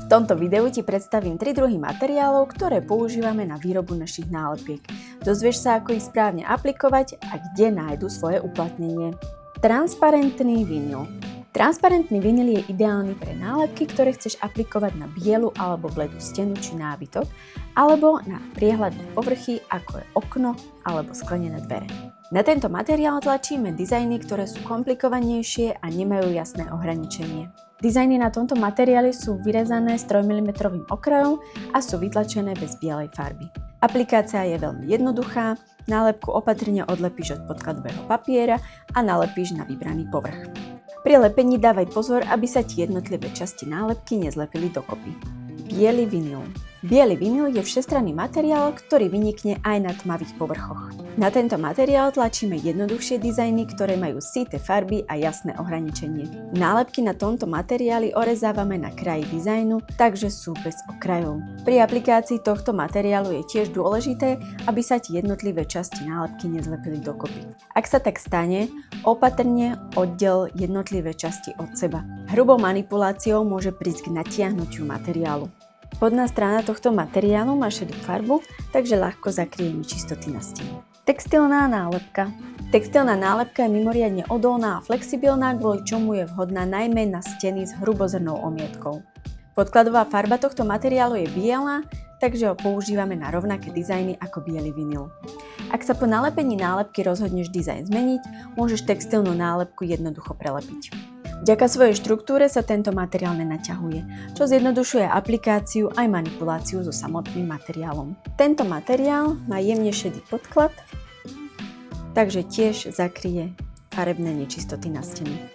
V tomto videu ti predstavím 3 druhy materiálov, ktoré používame na výrobu našich nálepiek. Dozvieš sa, ako ich správne aplikovať a kde nájdu svoje uplatnenie. Transparentný vinyl. Transparentný vinyl je ideálny pre nálepky, ktoré chceš aplikovať na bielu alebo bledú stenu či nábytok, alebo na priehľadné povrchy, ako je okno alebo sklenené dvere. Na tento materiál tlačíme dizajny, ktoré sú komplikovanejšie a nemajú jasné ohraničenie. Dizajny na tomto materiáli sú vyrezané s 3 mm okrajom a sú vytlačené bez bielej farby. Aplikácia je veľmi jednoduchá, nálepku opatrne odlepíš od podkladového papiera a nalepíš na vybraný povrch. Pri lepení dávaj pozor, aby sa ti jednotlivé časti nálepky nezlepili dokopy. Biely vinyl. Biely vinyl je všestranný materiál, ktorý vynikne aj na tmavých povrchoch. Na tento materiál tlačíme jednoduchšie dizajny, ktoré majú syté farby a jasné ohraničenie. Nálepky na tomto materiáli orezávame na kraji dizajnu, takže sú bez okrajov. Pri aplikácii tohto materiálu je tiež dôležité, aby sa ti jednotlivé časti nálepky nezlepili dokopy. Ak sa tak stane, opatrne oddel jednotlivé časti od seba. Hrubou manipuláciou môže prísť k natiahnutiu materiálu. Spodná strana tohto materiálu má šedú farbu, takže ľahko zakryje nečistoty na stene. Textilná nálepka. Textilná nálepka je mimoriadne odolná a flexibilná, kvôli čomu je vhodná najmä na steny s hrubozrnou omietkou. Podkladová farba tohto materiálu je biela, takže ho používame na rovnaké dizajny ako biely vinyl. Ak sa po nalepení nálepky rozhodneš dizajn zmeniť, môžeš textilnú nálepku jednoducho prelepiť. Vďaka svojej štruktúre sa tento materiál nenaťahuje, čo zjednodušuje aplikáciu aj manipuláciu so samotným materiálom. Tento materiál má jemne šedý podklad, takže tiež zakryje farebné nečistoty na stene.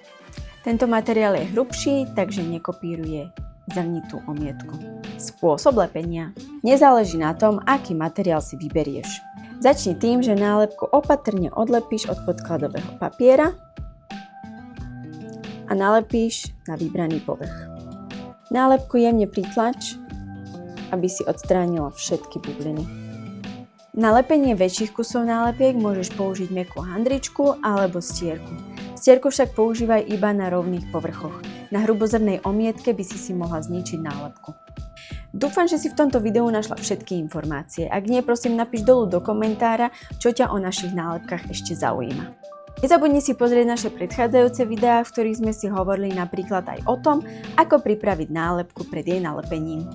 Tento materiál je hrubší, takže nekopíruje zrnitú omietku. Spôsob lepenia. Nezáleží na tom, aký materiál si vyberieš. Začni tým, že nálepku opatrne odlepíš od podkladového papiera a nalepíš na vybraný povrch. Nálepku jemne pritlač, aby si odstránila všetky bubliny. Na lepenie väčších kusov nálepiek môžeš použiť mäkkú handričku alebo stierku. Stierku však používaj iba na rovných povrchoch. Na hrubozrnej omietke by si mohla zničiť nálepku. Dúfam, že si v tomto videu našla všetky informácie. Ak nie, prosím napíš dolu do komentára, čo ťa o našich nálepkách ešte zaujíma. Nezabudni si pozrieť naše predchádzajúce videá, v ktorých sme si hovorili napríklad aj o tom, ako pripraviť nálepku pred jej nalepením.